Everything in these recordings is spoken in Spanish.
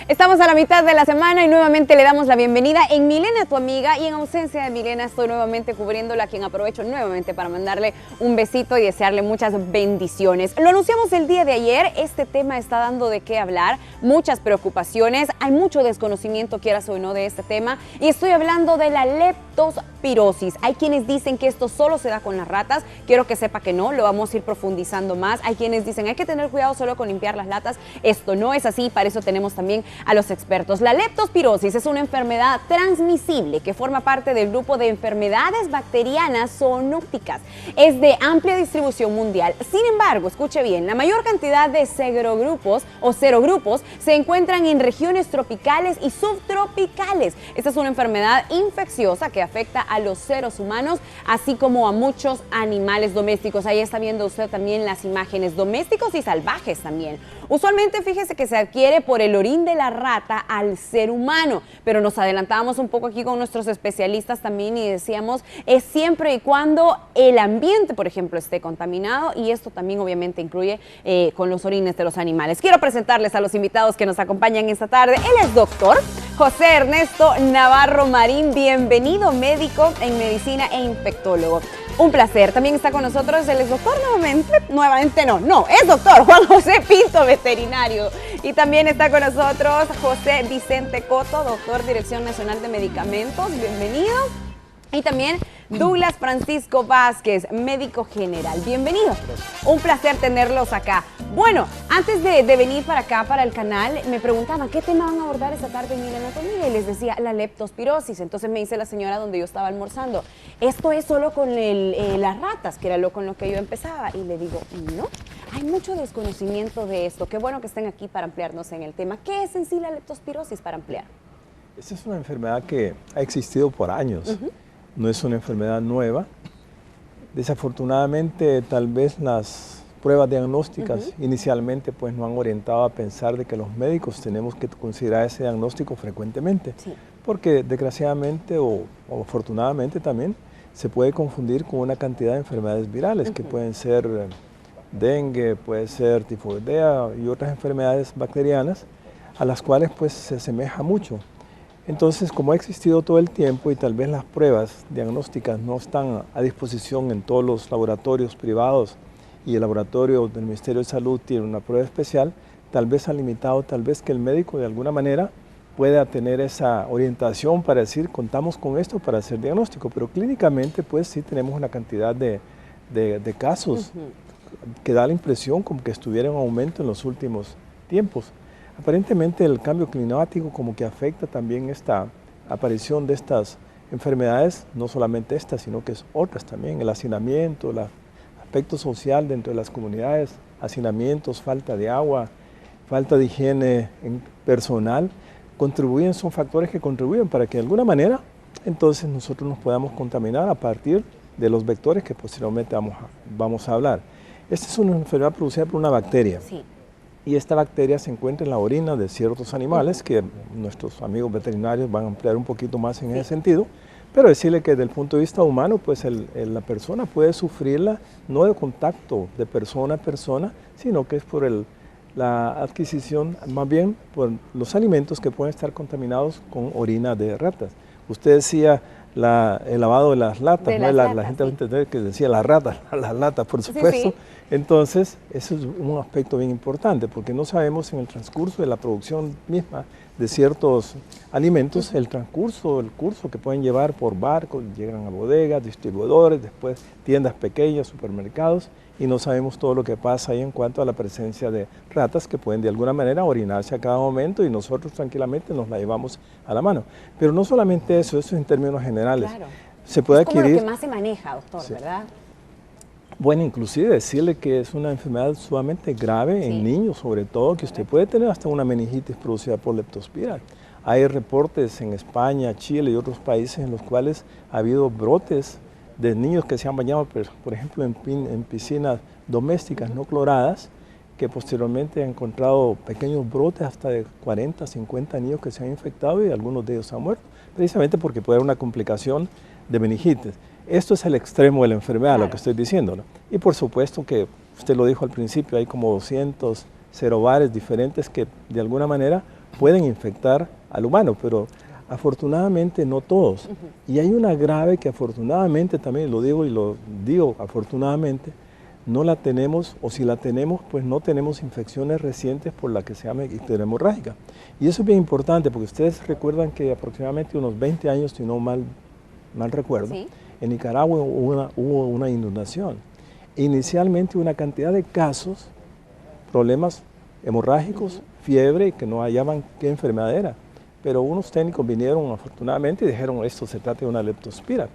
Estamos a la mitad de la semana y nuevamente le damos la bienvenida en Milena, tu amiga, y en ausencia de Milena estoy nuevamente cubriéndola, a quien aprovecho nuevamente para mandarle un besito y desearle muchas bendiciones. Lo anunciamos el día de ayer, este tema está dando de qué hablar, muchas preocupaciones, hay mucho desconocimiento, quieras o no, de este tema, y estoy hablando de la leptospirosis. Hay quienes dicen que esto solo se da con las ratas, quiero que sepa que no, lo vamos a ir profundizando más. Hay quienes dicen hay que tener cuidado solo con limpiar las latas, esto no es así, para eso tenemos también a los expertos. La leptospirosis es una enfermedad transmisible que forma parte del grupo de enfermedades bacterianas zoonóticas. Es de amplia distribución mundial. Sin embargo, escuche bien, la mayor cantidad de serogrupos se encuentran en regiones tropicales y subtropicales. Esta es una enfermedad infecciosa que afecta a los seres humanos, así como a muchos animales domésticos. Ahí está viendo usted también las imágenes, domésticos y salvajes también. Usualmente, fíjese que se adquiere por el orín de la rata al ser humano, pero nos adelantábamos un poco aquí con nuestros especialistas también y decíamos, es siempre y cuando el ambiente, por ejemplo, esté contaminado, y esto también obviamente incluye con los orines de los animales. Quiero presentarles a los invitados que nos acompañan esta tarde. Él es doctor José Ernesto Navarro Marín, bienvenido, médico en medicina e infectólogo. Un placer. También está con nosotros, él es doctor es doctor Juan José Pinto, veterinario. Y también está con nosotros José Vicente Coto, doctor Dirección Nacional de Medicamentos, bienvenido. Y también Douglas Francisco Vázquez, médico general, bienvenido. Un placer tenerlos acá. Bueno, antes de venir para acá, para el canal, me preguntaban ¿qué tema van a abordar esta tarde en Milena tu amiga? Y les decía la leptospirosis. Entonces me dice la señora donde yo estaba almorzando, esto es solo con las ratas, que era con lo que yo empezaba. Y le digo, no, hay mucho desconocimiento de esto. Qué bueno que estén aquí para ampliarnos en el tema. ¿Qué es en sí la leptospirosis, para ampliar? Esta es una enfermedad que ha existido por años. No es una enfermedad nueva. Desafortunadamente, tal vez las pruebas diagnósticas inicialmente pues nos han orientado a pensar de que los médicos tenemos que considerar ese diagnóstico frecuentemente, porque desgraciadamente o afortunadamente también se puede confundir con una cantidad de enfermedades virales que pueden ser dengue, puede ser tifoidea y otras enfermedades bacterianas a las cuales pues se asemeja mucho. Entonces, como ha existido todo el tiempo y tal vez las pruebas diagnósticas no están a disposición en todos los laboratorios privados y el laboratorio del Ministerio de Salud tiene una prueba especial, tal vez ha limitado, tal vez que el médico de alguna manera pueda tener esa orientación para decir, contamos con esto para hacer diagnóstico, pero clínicamente pues sí tenemos una cantidad de casos que da la impresión como que estuviera en aumento en los últimos tiempos. Aparentemente el cambio climático como que afecta también esta aparición de estas enfermedades, no solamente estas, sino que otras también, el hacinamiento, el aspecto social dentro de las comunidades, hacinamientos, falta de agua, falta de higiene personal, son factores que contribuyen para que de alguna manera entonces nosotros nos podamos contaminar a partir de los vectores que posteriormente vamos a hablar. Esta es una enfermedad producida por una bacteria. Y esta bacteria se encuentra en la orina de ciertos animales, que nuestros amigos veterinarios van a ampliar un poquito más en ese sentido, pero decirle que desde el punto de vista humano, pues la persona puede sufrirla no de contacto de persona a persona, sino que es por la adquisición, más bien por los alimentos que pueden estar contaminados con orina de ratas. Usted decía el lavado de las latas, la gente va a entender que decía las latas, por supuesto. Entonces, eso es un aspecto bien importante, porque no sabemos en el transcurso de la producción misma de ciertos alimentos, el curso que pueden llevar por barcos, llegan a bodegas, distribuidores, después tiendas pequeñas, supermercados, y no sabemos todo lo que pasa ahí en cuanto a la presencia de ratas que pueden de alguna manera orinarse a cada momento y nosotros tranquilamente nos la llevamos a la mano. Pero no solamente eso es en términos generales. Claro. Se puede adquirir, como lo que más se maneja, doctor, ¿verdad? Bueno, inclusive decirle que es una enfermedad sumamente grave en niños, sobre todo, que usted puede tener hasta una meningitis producida por leptospira. Hay reportes en España, Chile y otros países en los cuales ha habido brotes de niños que se han bañado, por ejemplo, en piscinas domésticas no cloradas, que posteriormente han encontrado pequeños brotes hasta de 40, 50 niños que se han infectado y algunos de ellos han muerto, precisamente porque puede haber una complicación de meningitis. Esto es el extremo de la enfermedad, lo que estoy diciendo, ¿no? Y por supuesto que, usted lo dijo al principio, hay como 200 serobares diferentes que de alguna manera pueden infectar al humano, pero afortunadamente no todos. Y hay una grave que afortunadamente, también lo digo y lo digo afortunadamente, no la tenemos, o si la tenemos, pues no tenemos infecciones recientes por la que se llama ictericia hemorrágica. Y eso es bien importante, porque ustedes recuerdan que aproximadamente unos 20 años, si no mal recuerdo, ¿sí?, en Nicaragua hubo una inundación. Inicialmente una cantidad de casos, problemas hemorrágicos, fiebre, que no hallaban qué enfermedad era. Pero unos técnicos vinieron afortunadamente y dijeron, esto se trata de una leptospira,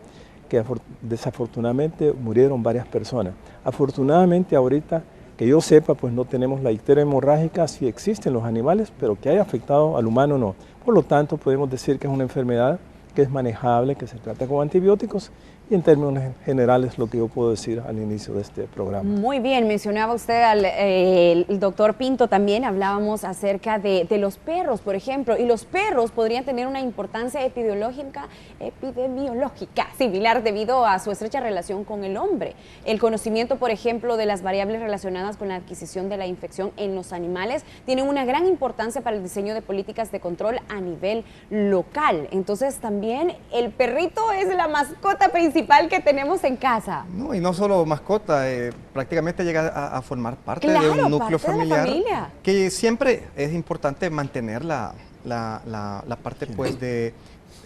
que desafortunadamente murieron varias personas. Afortunadamente ahorita, que yo sepa, pues no tenemos la icteria hemorrágica, sí existen los animales, pero que haya afectado al humano no. Por lo tanto, podemos decir que es una enfermedad que es manejable, que se trata con antibióticos, y en términos generales lo que yo puedo decir al inicio de este programa. Muy bien, mencionaba usted al el doctor Pinto también, hablábamos acerca de los perros, por ejemplo, y los perros podrían tener una importancia epidemiológica similar debido a su estrecha relación con el hombre. El conocimiento, por ejemplo, de las variables relacionadas con la adquisición de la infección en los animales tiene una gran importancia para el diseño de políticas de control a nivel local. Entonces también el perrito es la mascota principal que tenemos en casa. No, y no solo mascota, prácticamente llega a formar parte de Claro, un núcleo parte de la familiar, familia. que siempre es importante mantener la parte pues de...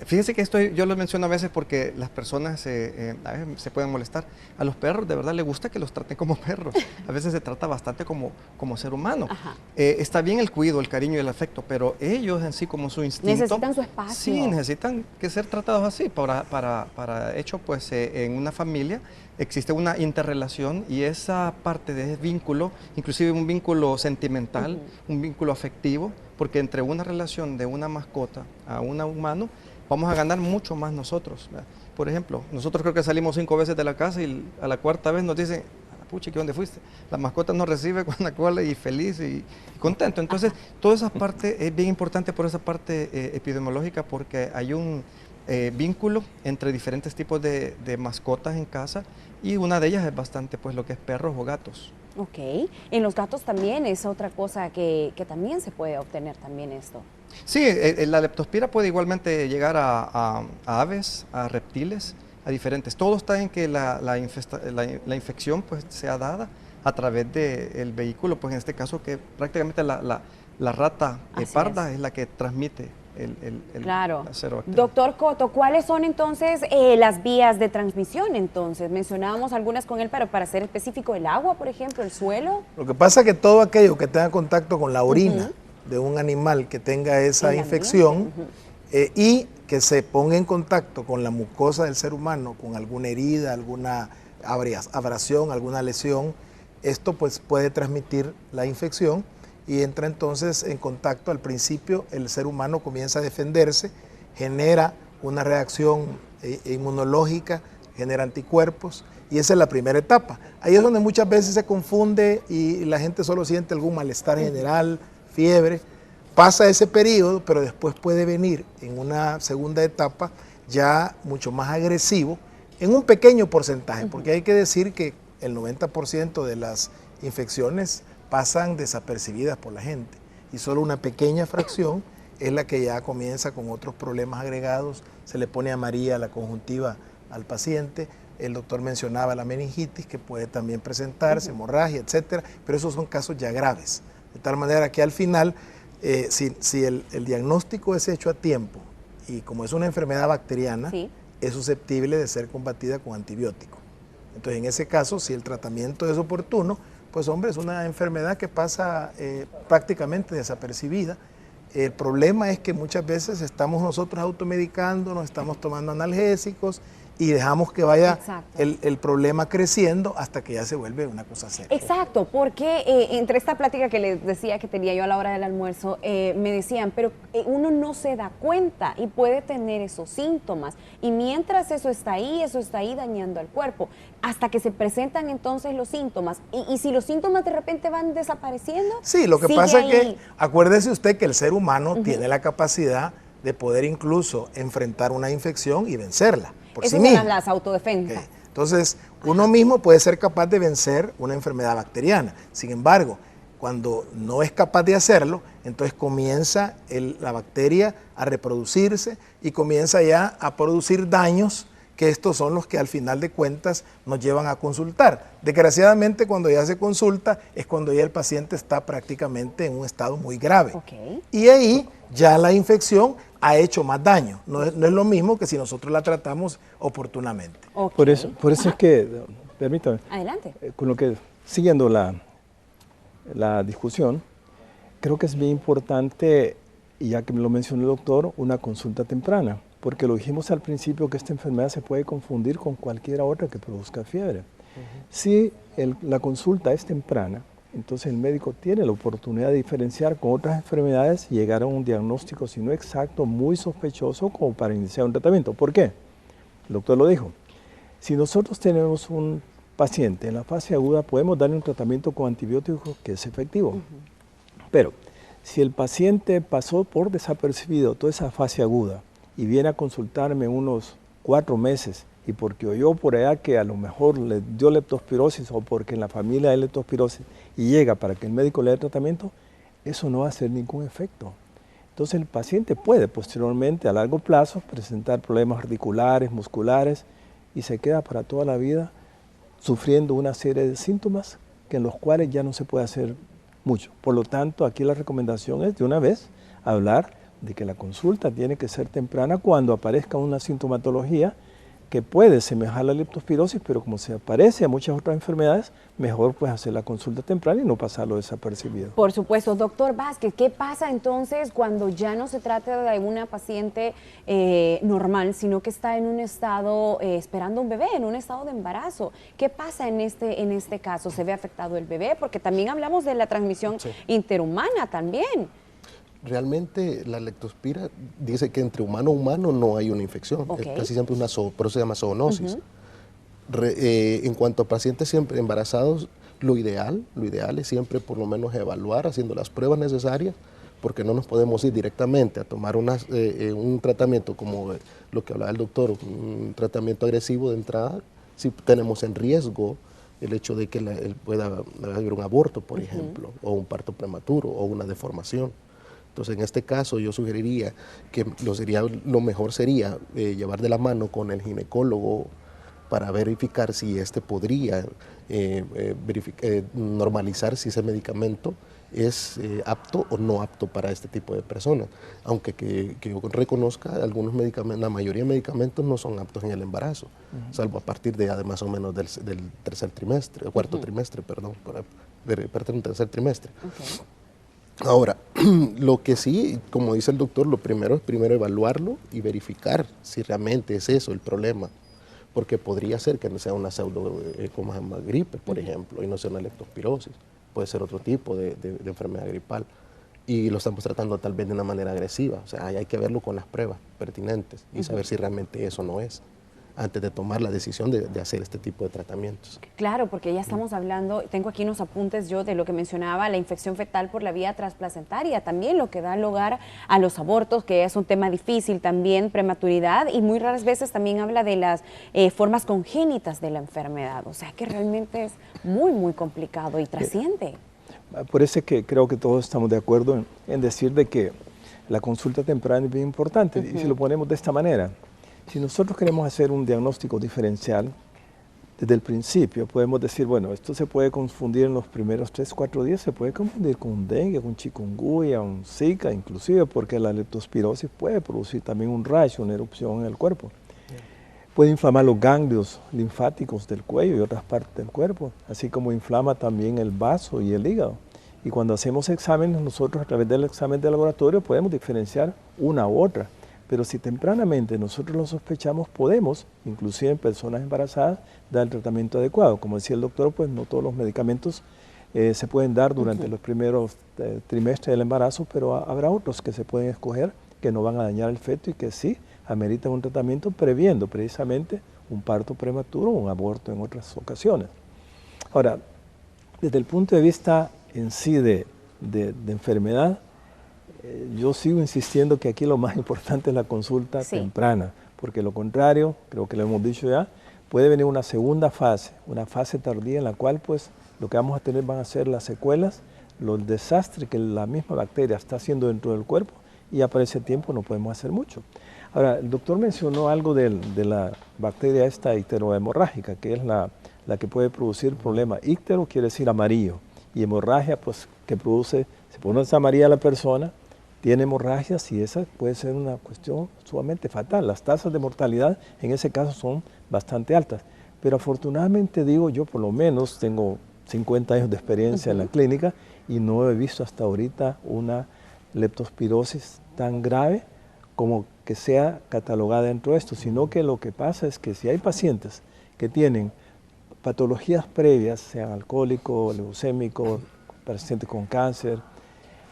Fíjense que esto yo lo menciono a veces porque las personas a veces se pueden molestar. A los perros de verdad les gusta que los traten como perros. A veces se trata bastante como ser humano. Está bien el cuidado, el cariño y el afecto, pero ellos en sí como su instinto... Necesitan su espacio. Sí, necesitan que ser tratados así. Para hecho, pues en una familia existe una interrelación y esa parte de ese vínculo, inclusive un vínculo sentimental, un vínculo afectivo, porque entre una relación de una mascota a un humano, vamos a ganar mucho más nosotros, ¿verdad? Por ejemplo, nosotros creo que salimos 5 veces de la casa y a la 4ª vez nos dicen, pucha, ¿dónde fuiste? La mascota nos recibe con la cola y feliz y contento. Entonces, toda esa parte es bien importante por esa parte epidemiológica, porque hay un vínculo entre diferentes tipos de mascotas en casa, y una de ellas es bastante pues lo que es perros o gatos. Ok, en los gatos también es otra cosa que también se puede obtener también esto. Sí, la leptospira puede igualmente llegar a aves, a reptiles, a diferentes. Todo está en que la infección pues sea dada a través del vehículo, pues en este caso que prácticamente la rata parda es la que transmite claro. la cerobacteria. Doctor Coto, ¿cuáles son entonces las vías de transmisión entonces? Mencionábamos algunas con él, pero para ser específico, el agua, por ejemplo, el suelo. Lo que pasa es que todo aquello que tenga contacto con la orina de un animal que tenga esa infección y que se ponga en contacto con la mucosa del ser humano, con alguna herida, alguna abrasión, alguna lesión, esto pues puede transmitir la infección y entra entonces en contacto. Al principio el ser humano comienza a defenderse, genera una reacción inmunológica, genera anticuerpos, y esa es la primera etapa. Ahí es donde muchas veces se confunde y la gente solo siente algún malestar general, fiebre. Pasa ese periodo, pero después puede venir en una segunda etapa ya mucho más agresivo, en un pequeño porcentaje, porque hay que decir que el 90% de las infecciones pasan desapercibidas por la gente y solo una pequeña fracción es la que ya comienza con otros problemas agregados. Se le pone amarilla la conjuntiva al paciente. El doctor mencionaba la meningitis, que puede también presentarse, hemorragia, etcétera, pero esos son casos ya graves. De tal manera que al final, si el diagnóstico es hecho a tiempo y como es una enfermedad bacteriana, es susceptible de ser combatida con antibiótico. Entonces, en ese caso, si el tratamiento es oportuno, pues hombre, es una enfermedad que pasa prácticamente desapercibida. El problema es que muchas veces estamos nosotros automedicando, nos estamos tomando analgésicos y dejamos que vaya el problema creciendo hasta que ya se vuelve una cosa seria. Exacto, porque entre esta plática que les decía que tenía yo a la hora del almuerzo, me decían, pero uno no se da cuenta y puede tener esos síntomas, y mientras eso está ahí dañando al cuerpo, hasta que se presentan entonces los síntomas, y si los síntomas de repente van desapareciendo. Sí, lo que pasa es que, acuérdese usted que el ser humano tiene la capacidad de poder incluso enfrentar una infección y vencerla. Esas son las autodefensas. Entonces, uno mismo puede ser capaz de vencer una enfermedad bacteriana. Sin embargo, Cuando no es capaz de hacerlo, entonces comienza la bacteria a reproducirse y comienza ya a producir daños, que estos son los que al final de cuentas nos llevan a consultar. Desgraciadamente, cuando ya se consulta es cuando ya el paciente está prácticamente en un estado muy grave. Okay. Y ahí ya la infección ha hecho más daño. No es lo mismo que si nosotros la tratamos oportunamente. Okay. Por eso es que, permítame, adelante. Con lo que, siguiendo la discusión, creo que es bien importante, y ya que me lo mencionó el doctor, una consulta temprana, porque lo dijimos al principio que esta enfermedad se puede confundir con cualquier otra que produzca fiebre. Si la consulta es temprana, entonces el médico tiene la oportunidad de diferenciar con otras enfermedades y llegar a un diagnóstico, si no exacto, muy sospechoso como para iniciar un tratamiento. ¿Por qué? El doctor lo dijo. Si nosotros tenemos un paciente en la fase aguda, podemos darle un tratamiento con antibióticos que es efectivo. Pero si el paciente pasó por desapercibido toda esa fase aguda y viene a consultarme unos 4 meses y porque oyó por allá que a lo mejor le dio leptospirosis o porque en la familia hay leptospirosis y llega para que el médico le dé tratamiento, eso no va a hacer ningún efecto. Entonces el paciente puede posteriormente a largo plazo presentar problemas articulares, musculares y se queda para toda la vida sufriendo una serie de síntomas en los cuales ya no se puede hacer mucho. Por lo tanto, aquí la recomendación es de una vez hablar de que la consulta tiene que ser temprana cuando aparezca una sintomatología que puede semejar la leptospirosis, pero como se aparece a muchas otras enfermedades, mejor pues hacer la consulta temprana y no pasarlo desapercibido. Por supuesto. Doctor Vázquez, ¿qué pasa entonces cuando ya no se trata de una paciente normal, sino que está en un estado, esperando un bebé, en un estado de embarazo? ¿Qué pasa en este caso? ¿Se ve afectado el bebé? Porque también hablamos de la transmisión interhumana también. Realmente la leptospira dice que entre humano a humano no hay una infección, es casi siempre por eso se llama zoonosis. En cuanto a pacientes siempre embarazados, lo ideal es siempre por lo menos evaluar haciendo las pruebas necesarias, porque no nos podemos ir directamente a tomar un tratamiento como lo que hablaba el doctor, un tratamiento agresivo de entrada, si tenemos en riesgo el hecho de que pueda haber un aborto, por ejemplo, o un parto prematuro, o una deformación. Entonces, en este caso, yo sugeriría que lo mejor sería llevar de la mano con el ginecólogo para verificar si podría normalizar si ese medicamento es apto o no apto para este tipo de personas. Aunque que yo reconozca, algunos medicamentos, la mayoría de medicamentos no son aptos en el embarazo, salvo a partir de más o menos del tercer trimestre, cuarto trimestre, perdón, parte del tercer trimestre. Ahora, lo que sí, como dice el doctor, lo primero es evaluarlo y verificar si realmente es eso el problema, porque podría ser que no sea una gripe, por ejemplo, y no sea una leptospirosis, puede ser otro tipo de enfermedad gripal, y lo estamos tratando tal vez de una manera agresiva, o sea, hay que verlo con las pruebas pertinentes y saber si realmente eso no es, antes de tomar la decisión de hacer este tipo de tratamientos. Claro, porque ya estamos hablando, tengo aquí unos apuntes yo de lo que mencionaba, la infección fetal por la vía transplacentaria, también lo que da lugar a los abortos, que es un tema difícil también, prematuridad, y muy raras veces también habla de las formas congénitas de la enfermedad, o sea que realmente es muy, muy complicado y trasciende. Por eso es que creo que todos estamos de acuerdo en decir de que la consulta temprana es bien importante, y si lo ponemos de esta manera, si nosotros queremos hacer un diagnóstico diferencial, desde el principio podemos decir, bueno, esto se puede confundir en los primeros 3 o 4 días, se puede confundir con un dengue, con chikungunya, un zika, inclusive porque la leptospirosis puede producir también un rash, una erupción en el cuerpo. Puede inflamar los ganglios linfáticos del cuello y otras partes del cuerpo, así como inflama también el vaso y el hígado. Y cuando hacemos exámenes, nosotros a través del examen de laboratorio podemos diferenciar una u otra. Pero si tempranamente nosotros lo sospechamos, podemos, inclusive en personas embarazadas, dar el tratamiento adecuado. Como decía el doctor, pues no todos los medicamentos se pueden dar durante los primeros trimestres del embarazo, pero habrá otros que se pueden escoger que no van a dañar el feto y que sí ameritan un tratamiento previendo precisamente un parto prematuro o un aborto en otras ocasiones. Ahora, desde el punto de vista en sí de enfermedad, yo sigo insistiendo que aquí lo más importante es la consulta temprana, porque lo contrario, creo que lo hemos dicho ya, puede venir una segunda fase, una fase tardía en la cual pues lo que vamos a tener van a ser las secuelas los desastres que la misma bacteria está haciendo dentro del cuerpo y ya para ese tiempo no podemos hacer mucho. Ahora, el doctor mencionó algo de la bacteria esta icterohemorrágica, que es la que puede producir problemas. Íctero quiere decir amarillo y hemorragia, pues que produce, se pone amarilla la persona, tiene hemorragias y esa puede ser una cuestión sumamente fatal. Las tasas de mortalidad en ese caso son bastante altas. Pero afortunadamente digo, yo por lo menos tengo 50 años de experiencia en la clínica y no he visto hasta ahorita una leptospirosis tan grave como que sea catalogada dentro de esto, sino que lo que pasa es que si hay pacientes que tienen patologías previas, sean alcohólicos, leucémicos, pacientes con cáncer,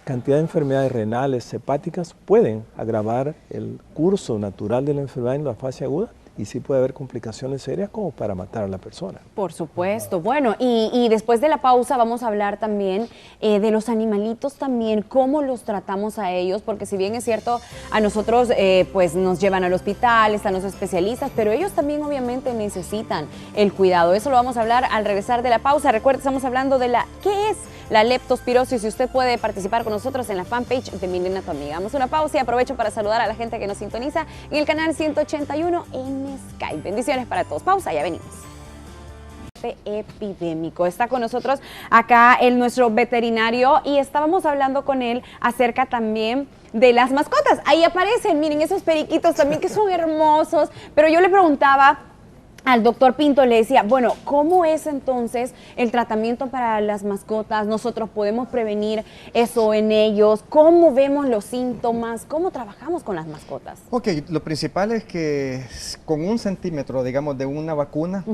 cantidad de enfermedades renales, hepáticas, pueden agravar el curso natural de la enfermedad en la fase aguda y sí puede haber complicaciones serias como para matar a la persona. Por supuesto. Bueno, y después de la pausa vamos a hablar también de los animalitos también, cómo los tratamos a ellos, porque si bien es cierto, a nosotros pues nos llevan al hospital, están los especialistas, pero ellos también obviamente necesitan el cuidado. Eso lo vamos a hablar al regresar de la pausa. Recuerda, estamos hablando de ¿qué es la leptospirosis? Y usted puede participar con nosotros en la fanpage de Milena tu amiga. Damos una pausa y aprovecho para saludar a la gente que nos sintoniza en el canal 181 en Skype. Bendiciones para todos. Pausa, ya venimos. Epidémico. Está con nosotros acá nuestro veterinario y estábamos hablando con él acerca también de las mascotas. Ahí aparecen, miren, esos periquitos también que son hermosos, pero yo le preguntaba al doctor Pinto, le decía, bueno, ¿cómo es entonces el tratamiento para las mascotas? ¿Nosotros podemos prevenir eso en ellos? ¿Cómo vemos los síntomas? ¿Cómo trabajamos con las mascotas? Ok, lo principal es que con 1 centímetro, digamos, de una vacuna,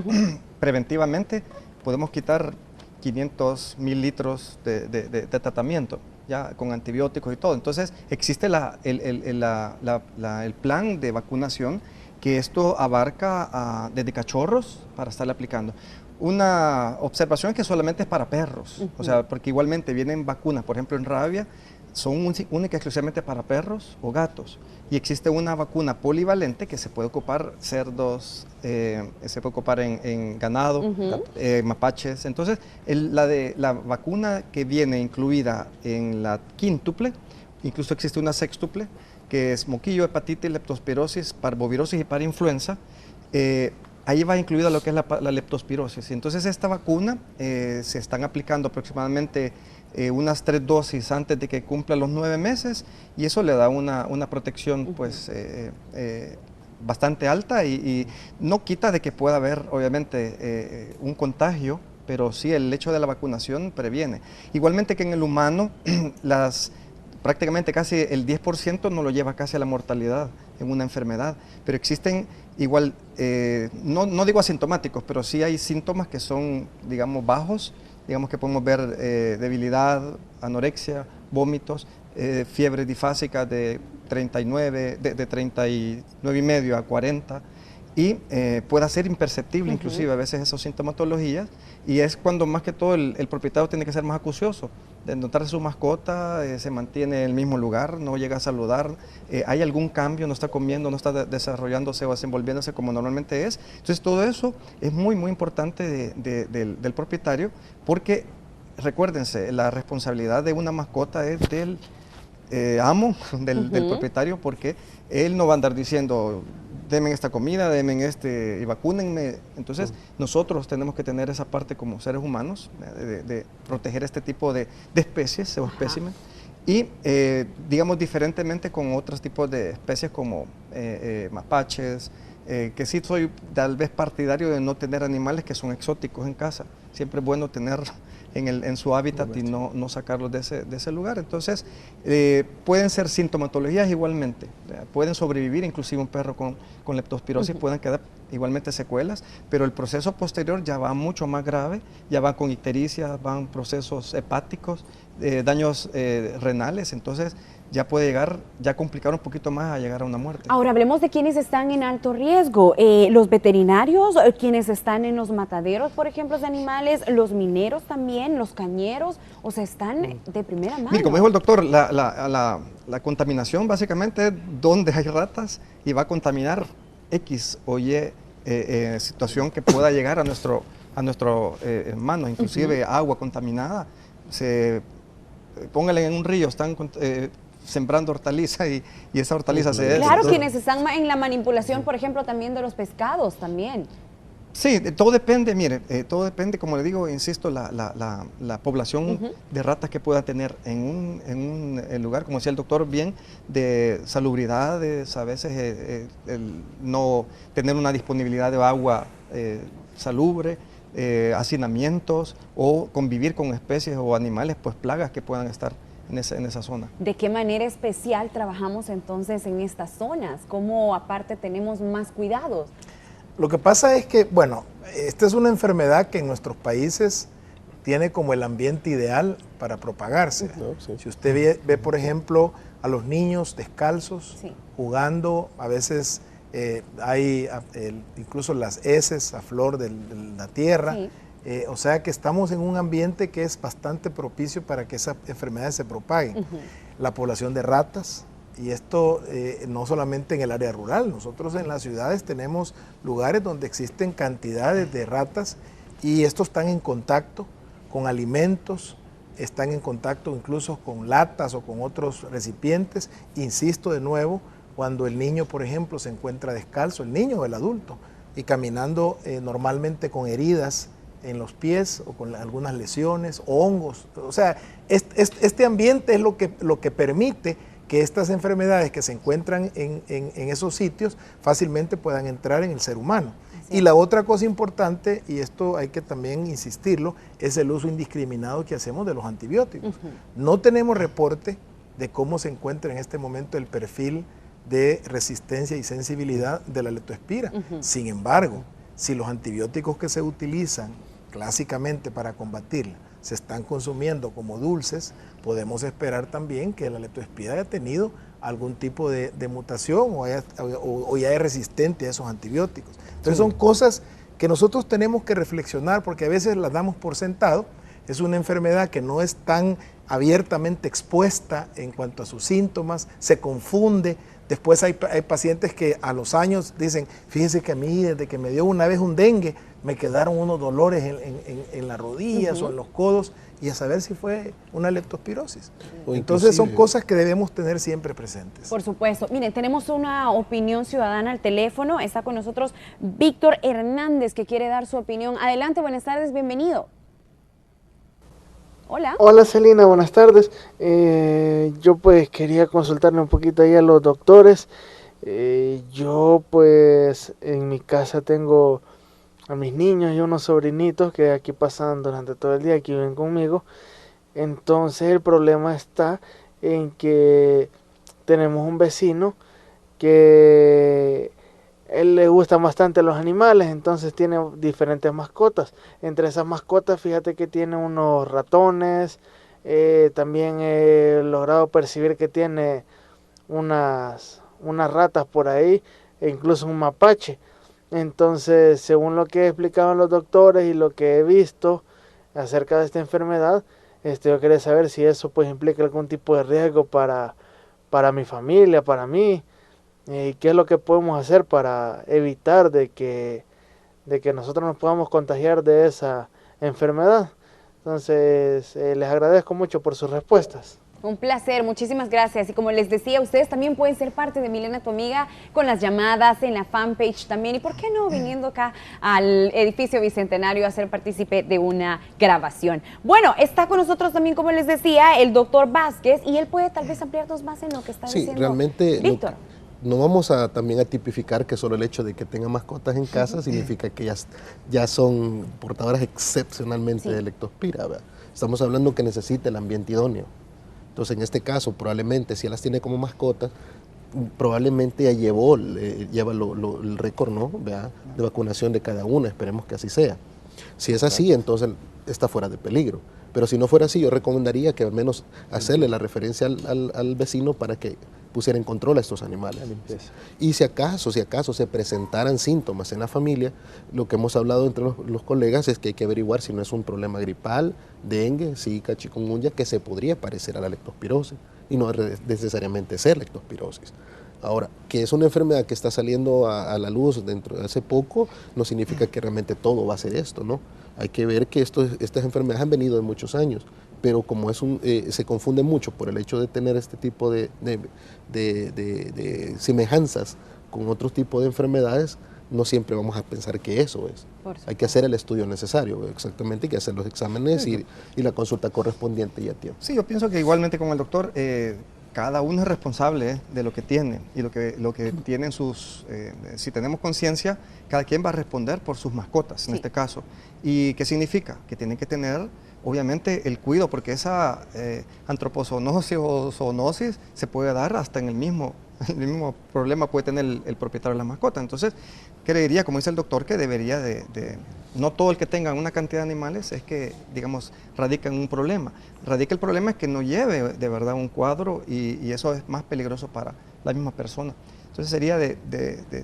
preventivamente, podemos quitar 500 mililitros de tratamiento, ya con antibióticos y todo. Entonces, existe el plan de vacunación, que esto abarca desde cachorros para estarle aplicando. Una observación es que solamente es para perros, o sea, porque igualmente vienen vacunas, por ejemplo en rabia, son únicas y exclusivamente para perros o gatos. Y existe una vacuna polivalente que se puede ocupar cerdos, se puede ocupar en ganado, mapaches. Entonces, la vacuna que viene incluida en la quíntuple, incluso existe una sextuple, que es moquillo, hepatitis, leptospirosis, parvovirosis y parainfluenza, ahí va incluida lo que es la leptospirosis. Entonces esta vacuna se están aplicando aproximadamente unas 3 dosis antes de que cumpla los 9 meses y eso le da una protección pues bastante alta y no quita de que pueda haber obviamente un contagio, pero sí el hecho de la vacunación previene. Igualmente que en el humano prácticamente casi el 10% no lo lleva casi a la mortalidad en una enfermedad, pero existen igual, no digo asintomáticos, pero sí hay síntomas que son, digamos, bajos, digamos que podemos ver debilidad, anorexia, vómitos, fiebre difásica de 39,5 a 40, y puede ser imperceptible inclusive a veces esas sintomatologías, y es cuando más que todo el propietario tiene que ser más acucioso, de notar su mascota, se mantiene en el mismo lugar, no llega a saludar, hay algún cambio, no está comiendo, no está desarrollándose o desenvolviéndose como normalmente es. Entonces todo eso es muy importante del propietario, porque recuérdense, la responsabilidad de una mascota es del amo, del propietario, porque él no va a andar diciendo denme esta comida, denme y vacúnenme. Entonces nosotros tenemos que tener esa parte como seres humanos de proteger este tipo de especies o espécimen y digamos diferentemente con otros tipos de especies como mapaches, que sí soy tal vez partidario de no tener animales que son exóticos en casa. Siempre es bueno tener en su hábitat y no sacarlos de ese lugar. Entonces, pueden ser sintomatologías igualmente, pueden sobrevivir, inclusive un perro con leptospirosis pueden quedar igualmente secuelas, pero el proceso posterior ya va mucho más grave, ya van con ictericia, van procesos hepáticos, daños renales, entonces ya puede llegar, ya complicar un poquito más a llegar a una muerte. Ahora hablemos de quienes están en alto riesgo, los veterinarios, quienes están en los mataderos, por ejemplo, de animales, los mineros también, los cañeros, o sea, están de primera mano. Mire, como dijo el doctor, la contaminación básicamente es donde hay ratas y va a contaminar X o Y situación que pueda llegar a nuestro mano, inclusive agua contaminada. Se póngale en un río, están sembrando hortaliza y esa hortaliza se deshace. Claro, quienes están en la manipulación, por ejemplo, también de los pescados también. Sí, todo depende, mire, todo depende, como le digo, insisto, la población de ratas que pueda tener en un lugar, como decía el doctor, bien, de salubridades, a veces el no tener una disponibilidad de agua salubre, hacinamientos o convivir con especies o animales, pues plagas que puedan estar en esa zona. ¿De qué manera especial trabajamos entonces en estas zonas? ¿Cómo aparte tenemos más cuidados? Lo que pasa es que, bueno, esta es una enfermedad que en nuestros países tiene como el ambiente ideal para propagarse. Sí. Si usted ve, por ejemplo, a los niños descalzos, jugando, a veces hay incluso las heces a flor de la tierra, o sea que estamos en un ambiente que es bastante propicio para que esas enfermedades se propaguen. La población de ratas, y esto no solamente en el área rural, nosotros en las ciudades tenemos lugares donde existen cantidades de ratas y estos están en contacto con alimentos, están en contacto incluso con latas o con otros recipientes. Insisto de nuevo, cuando el niño, por ejemplo, se encuentra descalzo, el niño o el adulto, y caminando normalmente con heridas en los pies o con algunas lesiones o hongos. O sea, este ambiente es lo que permite que estas enfermedades que se encuentran en esos sitios fácilmente puedan entrar en el ser humano. Y la otra cosa importante, y esto hay que también insistirlo, es el uso indiscriminado que hacemos de los antibióticos. No tenemos reporte de cómo se encuentra en este momento el perfil de resistencia y sensibilidad de la leptospira. Sin embargo, si los antibióticos que se utilizan clásicamente para combatirla se están consumiendo como dulces, podemos esperar también que la leptospira haya tenido algún tipo de mutación o ya es resistente a esos antibióticos. Entonces son cosas que nosotros tenemos que reflexionar porque a veces las damos por sentado. Es una enfermedad que no es tan abiertamente expuesta en cuanto a sus síntomas, se confunde. Después hay pacientes que a los años dicen, fíjese que a mí desde que me dio una vez un dengue, me quedaron unos dolores en las rodillas o en los codos, y a saber si fue una leptospirosis. Entonces son cosas que debemos tener siempre presentes. Por supuesto. Miren, tenemos una opinión ciudadana al teléfono. Está con nosotros Víctor Hernández, que quiere dar su opinión. Adelante, buenas tardes, bienvenido. Hola. Hola Celina, buenas tardes. Yo pues quería consultarle un poquito ahí a los doctores. Yo pues en mi casa tengo a mis niños y unos sobrinitos que aquí pasan durante todo el día, aquí viven conmigo. Entonces el problema está en que tenemos un vecino que él le gustan bastante los animales, entonces tiene diferentes mascotas. Entre esas mascotas, fíjate que tiene unos ratones, también he logrado percibir que tiene unas ratas por ahí, e incluso un mapache. Entonces, según lo que explicaban los doctores y lo que he visto acerca de esta enfermedad, yo quería saber si eso pues implica algún tipo de riesgo para mi familia, para mí. ¿Qué es lo que podemos hacer para evitar de que nosotros nos podamos contagiar de esa enfermedad? Entonces, les agradezco mucho por sus respuestas. Un placer, muchísimas gracias. Y como les decía, ustedes también pueden ser parte de Milena tu amiga con las llamadas en la fanpage también. Y por qué no, viniendo acá al edificio Bicentenario a ser partícipe de una grabación. Bueno, está con nosotros también, como les decía, el doctor Vázquez, y él puede tal vez ampliarnos más en lo que está diciendo realmente Víctor. No vamos a también a tipificar que solo el hecho de que tenga mascotas en casa significa que ya son portadoras excepcionalmente de leptospira, ¿verdad? Estamos hablando que necesita el ambiente idóneo. Entonces, en este caso, probablemente, si él las tiene como mascotas, probablemente ya lleva el récord, ¿no?, ¿verdad?, de vacunación de cada una. Esperemos que así sea. Si es así, entonces está fuera de peligro. Pero si no fuera así, yo recomendaría que al menos hacerle la referencia al vecino para que pusiera en control a estos animales. Y si acaso se presentaran síntomas en la familia, lo que hemos hablado entre los colegas es que hay que averiguar si no es un problema gripal, dengue, zika, chikungunya, que se podría parecer a la leptospirosis y no necesariamente ser leptospirosis. Ahora, que es una enfermedad que está saliendo a la luz dentro de hace poco, no significa que realmente todo va a ser esto, ¿no? Hay que ver que estas enfermedades han venido de muchos años pero como se confunde mucho por el hecho de tener este tipo de semejanzas con otro tipo de enfermedades, no siempre vamos a pensar que eso es. Hay que hacer el estudio necesario, exactamente, hay que hacer los exámenes y la consulta correspondiente y a tiempo. Sí, yo pienso que igualmente con el doctor, cada uno es responsable de lo que tiene y lo que tienen sus, si tenemos conciencia, cada quien va a responder por sus mascotas, en este caso. ¿Y qué significa? Que tienen que tener, obviamente, el cuidado, porque esa antropozoonosis o zoonosis se puede dar hasta en el mismo problema puede tener el propietario de la mascota. Entonces, creería, como dice el doctor, que debería no todo el que tenga una cantidad de animales es que, digamos, radica en un problema. Radica el problema es que no lleve de verdad un cuadro y eso es más peligroso para la misma persona. Entonces sería de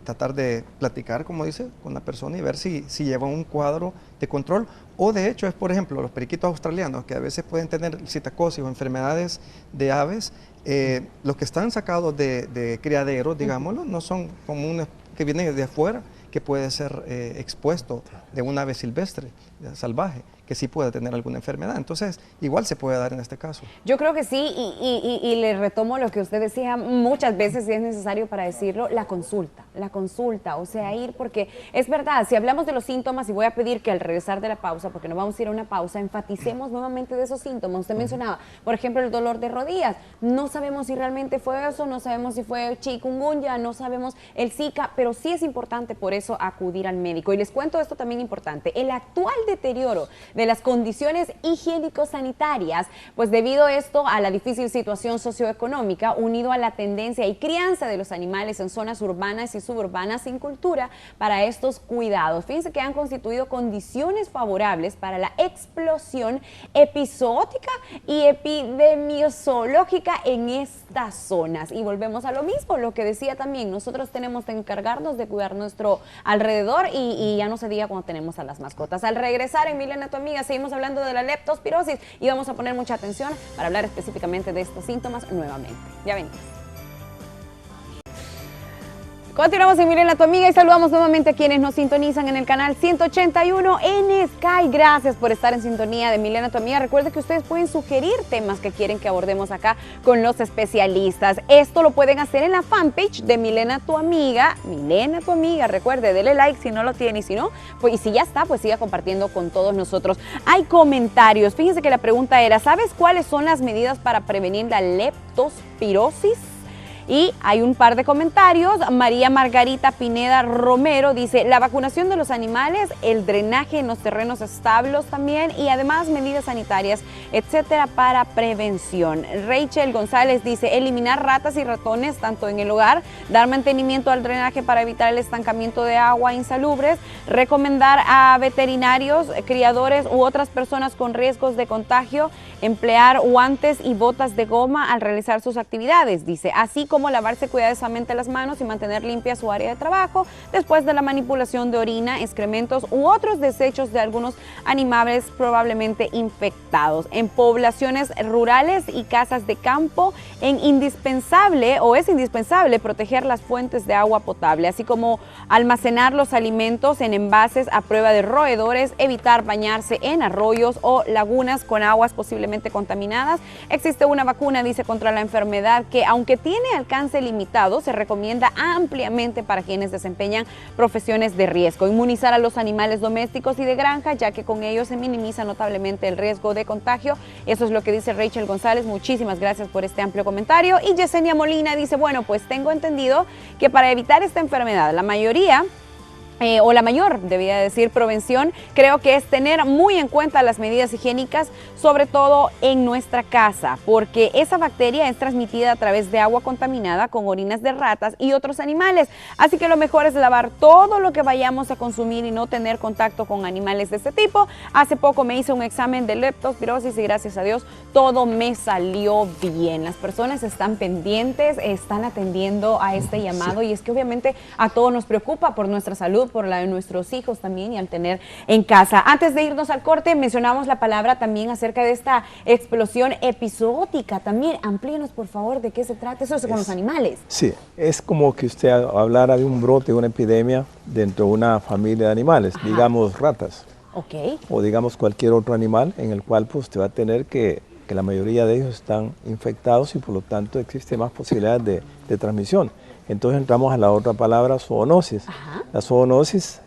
tratar de platicar, como dice, con la persona y ver si lleva un cuadro de control o de hecho es, por ejemplo, los periquitos australianos que a veces pueden tener citocosis o enfermedades de aves, los que están sacados de criaderos, digámoslo, no son comunes que vienen de afuera, que puede ser expuesto de un ave silvestre, salvaje, que sí puede tener alguna enfermedad. Entonces, igual se puede dar en este caso. Yo creo que sí, y le retomo lo que usted decía, muchas veces, y es necesario para decirlo, la consulta, o sea, ir, porque es verdad, si hablamos de los síntomas, y voy a pedir que al regresar de la pausa, porque nos vamos a ir a una pausa, enfaticemos nuevamente de esos síntomas. Usted mencionaba, por ejemplo, el dolor de rodillas, no sabemos si realmente fue eso, no sabemos si fue chikungunya, no sabemos el Zika, pero sí es importante por eso acudir al médico. Y les cuento esto también importante, el actual deterioro de las condiciones higiénico-sanitarias, pues debido a esto a la difícil situación socioeconómica, unido a la tendencia y crianza de los animales en zonas urbanas y suburbanas sin cultura para estos cuidados. Fíjense que han constituido condiciones favorables para la explosión episótica y epidemiológica en estas zonas. Y volvemos a lo mismo, lo que decía también, nosotros tenemos que encargarnos de cuidar nuestro alrededor y ya no se diga cuando tenemos a las mascotas. Al regresar en Milena, tu amiga, seguimos hablando de la leptospirosis y vamos a poner mucha atención para hablar específicamente de estos síntomas nuevamente. Ya venimos. Continuamos en Milena, tu amiga, y saludamos nuevamente a quienes nos sintonizan en el canal 181 en Sky. Gracias por estar en sintonía de Milena, tu amiga. Recuerden que ustedes pueden sugerir temas que quieren que abordemos acá con los especialistas. Esto lo pueden hacer en la fanpage de Milena, tu amiga. Milena, tu amiga. Recuerde, dele like si no lo tiene y si no, pues, y si ya está, pues siga compartiendo con todos nosotros. Hay comentarios. Fíjense que la pregunta era, ¿sabes cuáles son las medidas para prevenir la leptospirosis? Y hay un par de comentarios. María Margarita Pineda Romero dice, la vacunación de los animales, el drenaje en los terrenos establos también y además medidas sanitarias, etcétera, para prevención. Rachel González dice, eliminar ratas y ratones tanto en el hogar, dar mantenimiento al drenaje para evitar el estancamiento de agua insalubres, recomendar a veterinarios, criadores u otras personas con riesgos de contagio, emplear guantes y botas de goma al realizar sus actividades, dice, así como lavarse cuidadosamente las manos y mantener limpia su área de trabajo después de la manipulación de orina, excrementos u otros desechos de algunos animales probablemente infectados. En poblaciones rurales y casas de campo es indispensable proteger las fuentes de agua potable, así como almacenar los alimentos en envases a prueba de roedores, evitar bañarse en arroyos o lagunas con aguas posiblemente contaminadas. Existe una vacuna, dice, contra la enfermedad que, aunque tiene alcance limitado, se recomienda ampliamente para quienes desempeñan profesiones de riesgo. Inmunizar a los animales domésticos y de granja, ya que con ellos se minimiza notablemente el riesgo de contagio. Eso es lo que dice Rachel González. Muchísimas gracias por este amplio comentario. Y Yesenia Molina dice, bueno, pues tengo entendido que para evitar esta enfermedad, la mayor, debía decir, prevención, creo que es tener muy en cuenta las medidas higiénicas, sobre todo en nuestra casa, porque esa bacteria es transmitida a través de agua contaminada con orinas de ratas y otros animales, así que lo mejor es lavar todo lo que vayamos a consumir y no tener contacto con animales de este tipo. Hace poco me hice un examen de leptospirosis y gracias a Dios todo me salió bien. Las personas están pendientes, están atendiendo a este llamado, y es que obviamente a todos nos preocupa por nuestra salud, por la de nuestros hijos también y al tener en casa. Antes de irnos al corte, mencionamos la palabra también acerca de esta explosión episótica. También amplíenos, por favor, de qué se trata. Eso es con los animales. Sí, es como que usted hablara de un brote, una epidemia dentro de una familia de animales, digamos ratas. o digamos cualquier otro animal en el cual pues usted va a tener que la mayoría de ellos están infectados y por lo tanto existe más posibilidades de transmisión. Entonces entramos a la otra palabra, zoonosis. La zoonosis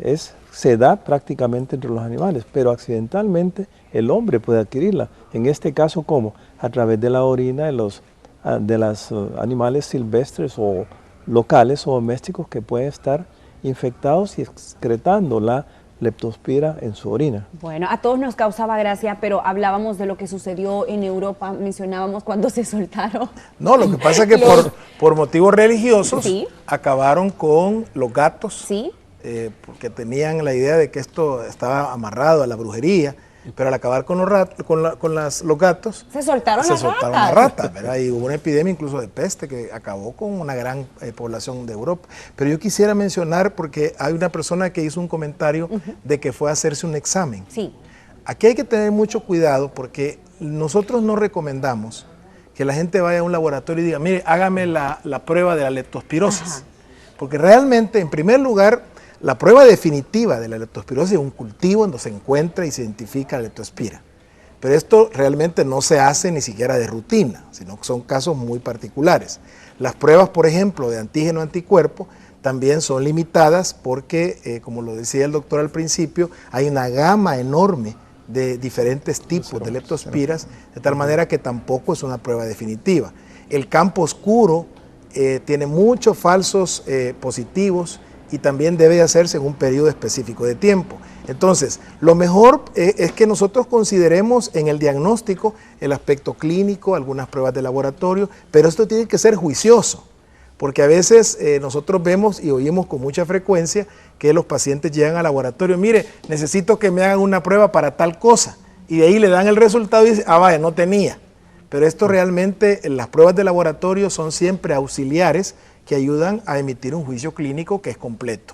se da prácticamente entre los animales, pero accidentalmente el hombre puede adquirirla. En este caso, ¿cómo? A través de la orina de los animales silvestres o locales o domésticos que pueden estar infectados y excretando la leptospira en su orina. Bueno, a todos nos causaba gracia, pero hablábamos de lo que sucedió en Europa, mencionábamos cuando se soltaron. No, lo que pasa es que por motivos religiosos acabaron con los gatos, porque tenían la idea de que esto estaba amarrado a la brujería, pero al acabar con los gatos se soltaron las ratas, ¿verdad? Y hubo una epidemia incluso de peste que acabó con una gran población de Europa. Pero yo quisiera mencionar, porque hay una persona que hizo un comentario de que fue a hacerse un examen. Aquí hay que tener mucho cuidado porque nosotros no recomendamos que la gente vaya a un laboratorio y diga, mire, hágame la prueba de la leptospirosis. Porque realmente, en primer lugar, la prueba definitiva de la leptospirosis es un cultivo donde se encuentra y se identifica la leptospira. Pero esto realmente no se hace ni siquiera de rutina, sino que son casos muy particulares. Las pruebas, por ejemplo, de antígeno-anticuerpo también son limitadas porque, como lo decía el doctor al principio, hay una gama enorme de diferentes tipos de leptospiras, de tal manera que tampoco es una prueba definitiva. El campo oscuro tiene muchos falsos positivos y también debe hacerse en un periodo específico de tiempo. Entonces, lo mejor es que nosotros consideremos en el diagnóstico el aspecto clínico, algunas pruebas de laboratorio, pero esto tiene que ser juicioso, porque a veces nosotros vemos y oímos con mucha frecuencia que los pacientes llegan al laboratorio, mire, necesito que me hagan una prueba para tal cosa, y de ahí le dan el resultado y dicen, ah, vaya, no tenía. Pero esto realmente, las pruebas de laboratorio son siempre auxiliares que ayudan a emitir un juicio clínico que es completo.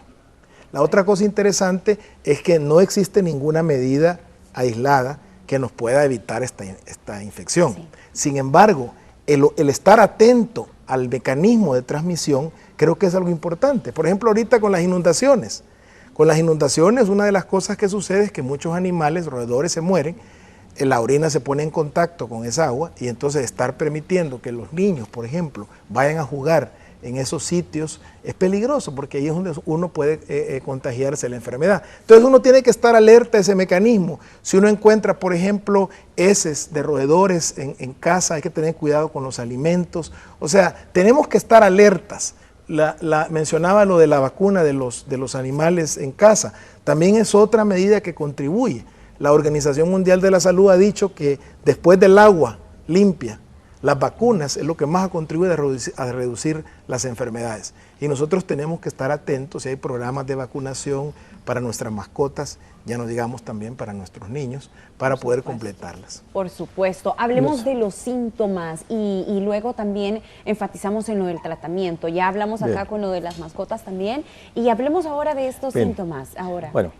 La otra cosa interesante es que no existe ninguna medida aislada que nos pueda evitar esta infección. Sin embargo, el estar atento al mecanismo de transmisión creo que es algo importante. Por ejemplo, ahorita con las inundaciones. Con las inundaciones, una de las cosas que sucede es que muchos animales, roedores, se mueren, la orina se pone en contacto con esa agua y entonces estar permitiendo que los niños, por ejemplo, vayan a jugar en esos sitios es peligroso porque ahí es donde uno puede contagiarse la enfermedad. Entonces uno tiene que estar alerta a ese mecanismo. Si uno encuentra, por ejemplo, heces de roedores en casa, hay que tener cuidado con los alimentos. O sea, tenemos que estar alertas. Mencionaba lo de la vacuna de los animales en casa. También es otra medida que contribuye. La Organización Mundial de la Salud ha dicho que después del agua limpia, las vacunas es lo que más contribuye a reducir las enfermedades. Y nosotros tenemos que estar atentos si hay programas de vacunación para nuestras mascotas, ya no digamos también para nuestros niños, para poder completarlas. Por supuesto. Hablemos de los síntomas y luego también enfatizamos en lo del tratamiento. Ya hablamos acá con lo de las mascotas también y hablemos ahora de estos síntomas. Bueno.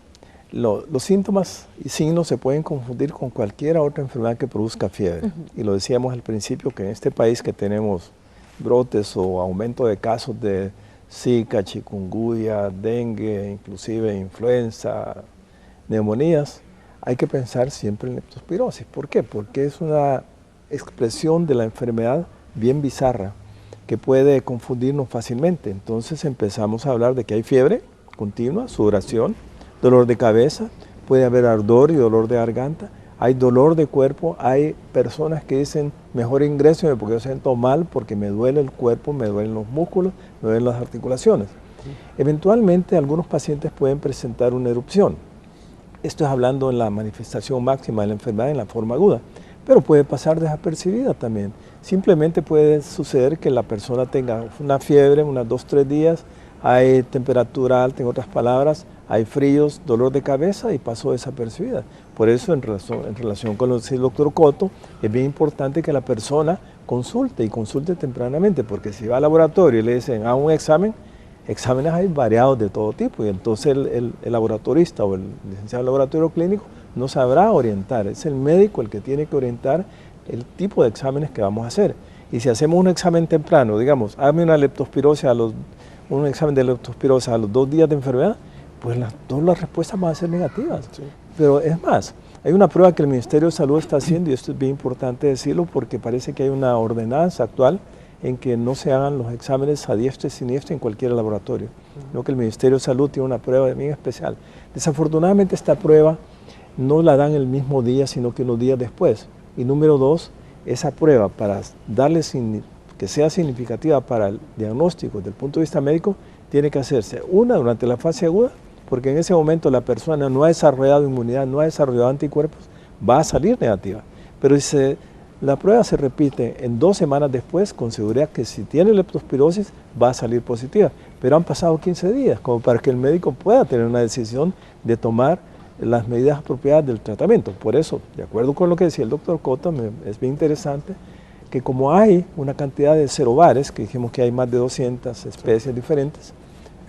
Los síntomas y signos se pueden confundir con cualquier otra enfermedad que produzca fiebre. Y lo decíamos al principio que en este país que tenemos brotes o aumento de casos de Zika, chikungunya, dengue, inclusive influenza, neumonías, hay que pensar siempre en leptospirosis. ¿Por qué? Porque es una expresión de la enfermedad bien bizarra que puede confundirnos fácilmente. Entonces empezamos a hablar de que hay fiebre continua, sudoración, dolor de cabeza, puede haber ardor y dolor de garganta, hay dolor de cuerpo, hay personas que dicen mejor ingréseme porque yo siento mal, porque me duele el cuerpo, me duelen los músculos, me duelen las articulaciones. Eventualmente algunos pacientes pueden presentar una erupción. Esto es hablando en la manifestación máxima de la enfermedad en la forma aguda, pero puede pasar desapercibida también. Simplemente puede suceder que la persona tenga una fiebre, unas 2-3 días, hay temperatura alta, en otras palabras, hay fríos, dolor de cabeza y pasó desapercibida. Por eso, en relación con lo que dice el doctor Cotto, es bien importante que la persona consulte y consulte tempranamente, porque si va al laboratorio y le dicen, haga un examen, exámenes hay variados de todo tipo, y entonces el laboratorista o el licenciado en laboratorio clínico no sabrá orientar. Es el médico el que tiene que orientar el tipo de exámenes que vamos a hacer. Y si hacemos un examen temprano, digamos, hazme una leptospirosis un examen de leptospirosis a los 2 días de enfermedad, pues todas las respuestas van a ser negativas. Pero es más, hay una prueba que el Ministerio de Salud está haciendo, y esto es bien importante decirlo porque parece que hay una ordenanza actual en que no se hagan los exámenes a diestra y siniestra en cualquier laboratorio, sino que el Ministerio de Salud tiene una prueba bien especial. Desafortunadamente esta prueba no la dan el mismo día, sino que unos días después. Y número 2, esa prueba para darle que sea significativa para el diagnóstico desde el punto de vista médico, tiene que hacerse una durante la fase aguda, porque en ese momento la persona no ha desarrollado inmunidad, no ha desarrollado anticuerpos, va a salir negativa. Pero si la prueba se repite en 2 semanas después, con seguridad que si tiene leptospirosis va a salir positiva. Pero han pasado 15 días, como para que el médico pueda tener una decisión de tomar las medidas apropiadas del tratamiento. Por eso, de acuerdo con lo que decía el doctor Cota, es bien interesante que como hay una cantidad de cerobares, que dijimos que hay más de 200 especies diferentes,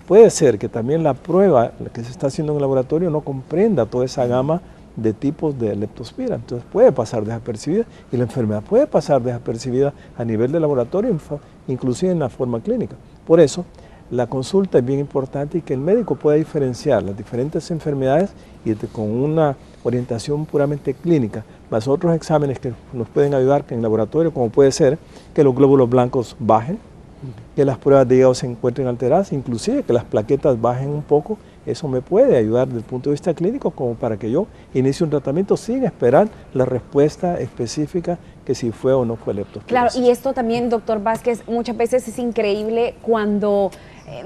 puede ser que también la prueba que se está haciendo en el laboratorio no comprenda toda esa gama de tipos de leptospira. Entonces puede pasar desapercibida y la enfermedad puede pasar desapercibida a nivel de laboratorio, inclusive en la forma clínica. Por eso, la consulta es bien importante y que el médico pueda diferenciar las diferentes enfermedades y con una orientación puramente clínica, más otros exámenes que nos pueden ayudar en el laboratorio, como puede ser que los glóbulos blancos bajen, que las pruebas de hígado se encuentren alteradas, inclusive que las plaquetas bajen un poco. Eso me puede ayudar desde el punto de vista clínico como para que yo inicie un tratamiento sin esperar la respuesta específica que si fue o no fue leptospirosis. Claro, y esto también, doctor Vázquez, muchas veces es increíble cuando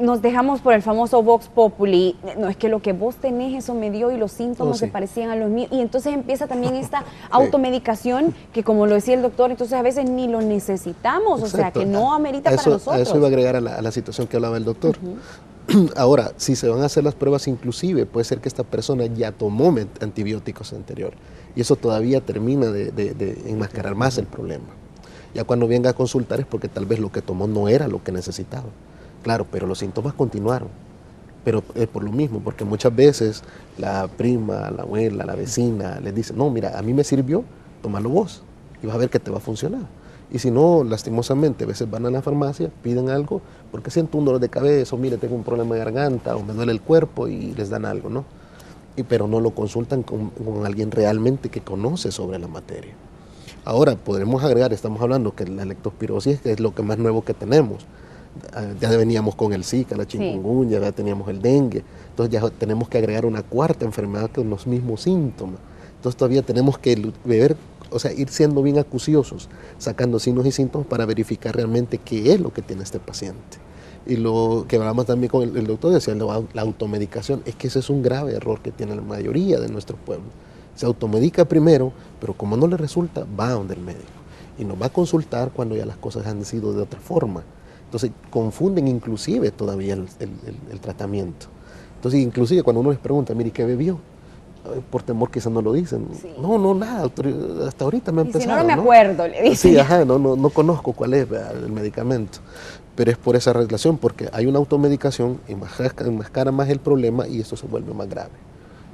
nos dejamos por el famoso Vox Populi. No, es que lo que vos tenés, eso me dio y los síntomas se parecían a los míos. Y entonces empieza también esta automedicación que, como lo decía el doctor, entonces a veces ni lo necesitamos. Exacto. O sea, que no amerita para nosotros. A eso iba a agregar a la situación que hablaba el doctor. Ahora, si se van a hacer las pruebas inclusive, puede ser que esta persona ya tomó antibióticos anterior y eso todavía termina de enmascarar más el problema. Ya cuando venga a consultar es porque tal vez lo que tomó no era lo que necesitaba. Claro, pero los síntomas continuaron. Pero es por lo mismo, porque muchas veces la prima, la abuela, la vecina les dice, no, mira, a mí me sirvió, tómalo vos y vas a ver que te va a funcionar. Y si no, lastimosamente, a veces van a la farmacia, piden algo, porque siento un dolor de cabeza, o mire, tengo un problema de garganta, o me duele el cuerpo, y les dan algo, ¿no? Pero no lo consultan con alguien realmente que conoce sobre la materia. Ahora, podremos agregar, estamos hablando que la leptospirosis es lo que más nuevo que tenemos. Ya veníamos con el Zika, la chikungunya, ya teníamos el dengue, entonces ya tenemos que agregar una cuarta enfermedad con los mismos síntomas. Entonces todavía tenemos que ver, o sea, ir siendo bien acuciosos, sacando signos y síntomas para verificar realmente qué es lo que tiene este paciente. Y lo que hablamos también con el doctor, decía, la automedicación, es que ese es un grave error que tiene la mayoría de nuestro pueblo. Se automedica primero, pero como no le resulta, va a donde el médico. Y nos va a consultar cuando ya las cosas han sido de otra forma. Entonces confunden inclusive todavía el tratamiento. Entonces inclusive cuando uno les pregunta, mire, ¿qué bebió? Por temor quizás no lo dicen. Sí. No, nada, hasta ahorita me ha empezado. Si no me acuerdo, le dicen. Sí, ajá, no conozco cuál es el medicamento. Pero es por esa relación, porque hay una automedicación, enmascara más el problema y esto se vuelve más grave.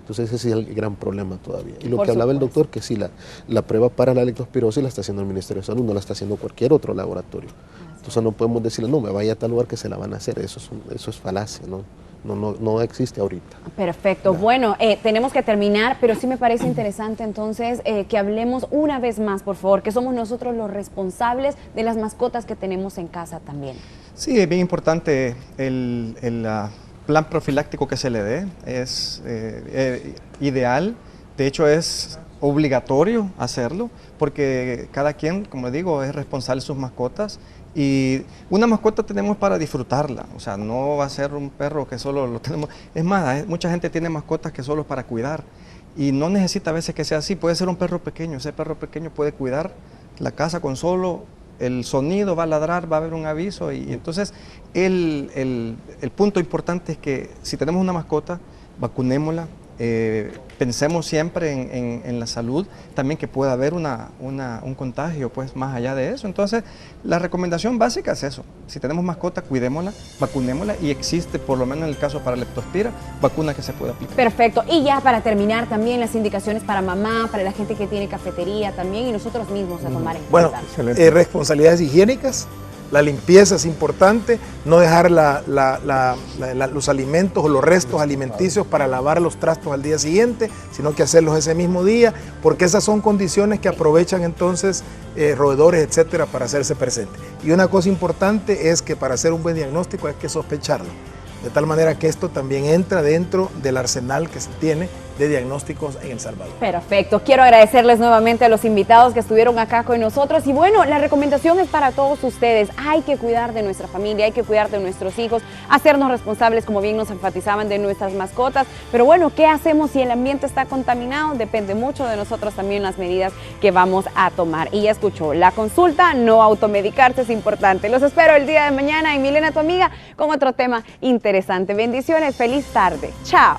Entonces ese es el gran problema todavía. Y lo que hablaba el doctor, que sí, la prueba para la leptospirosis la está haciendo el Ministerio de Salud, no la está haciendo cualquier otro laboratorio. Entonces no podemos decirle, no, me vaya a tal lugar que se la van a hacer. Eso es falacia, ¿no? No existe ahorita. Perfecto. No. Bueno, tenemos que terminar, pero sí me parece interesante entonces que hablemos una vez más, por favor, que somos nosotros los responsables de las mascotas que tenemos en casa también. Sí, es bien importante el plan profiláctico que se le dé, es ideal, de hecho es obligatorio hacerlo, porque cada quien, como digo, es responsable de sus mascotas. Y una mascota tenemos para disfrutarla, o sea, no va a ser un perro que solo lo tenemos. Es más, mucha gente tiene mascotas que solo es para cuidar y no necesita a veces que sea así. Puede ser un perro pequeño, ese perro pequeño puede cuidar la casa con solo el sonido, va a ladrar, va a haber un aviso. Y entonces el punto importante es que si tenemos una mascota, vacunémosla. Pensemos siempre en la salud, también que pueda haber un contagio, pues más allá de eso. Entonces, la recomendación básica es eso. Si tenemos mascota, cuidémosla, vacunémosla y existe, por lo menos en el caso para leptospira, vacuna que se puede aplicar. Perfecto. Y ya para terminar, también las indicaciones para mamá, para la gente que tiene cafetería también y nosotros mismos a tomar en cuenta. Bueno, responsabilidades higiénicas. La limpieza es importante, no dejar los alimentos o los restos alimenticios para lavar los trastos al día siguiente, sino que hacerlos ese mismo día, porque esas son condiciones que aprovechan entonces roedores, etcétera, para hacerse presente. Y una cosa importante es que para hacer un buen diagnóstico hay que sospecharlo, de tal manera que esto también entra dentro del arsenal que se tiene de diagnósticos en El Salvador. Perfecto, quiero agradecerles nuevamente a los invitados que estuvieron acá con nosotros y bueno, la recomendación es para todos ustedes, hay que cuidar de nuestra familia, hay que cuidar de nuestros hijos, hacernos responsables, como bien nos enfatizaban, de nuestras mascotas, pero bueno, ¿qué hacemos si el ambiente está contaminado? Depende mucho de nosotros también las medidas que vamos a tomar. Y ya escuchó, la consulta, no automedicarse es importante. Los espero el día de mañana en Milena, tu amiga, con otro tema interesante. Bendiciones, feliz tarde, chao.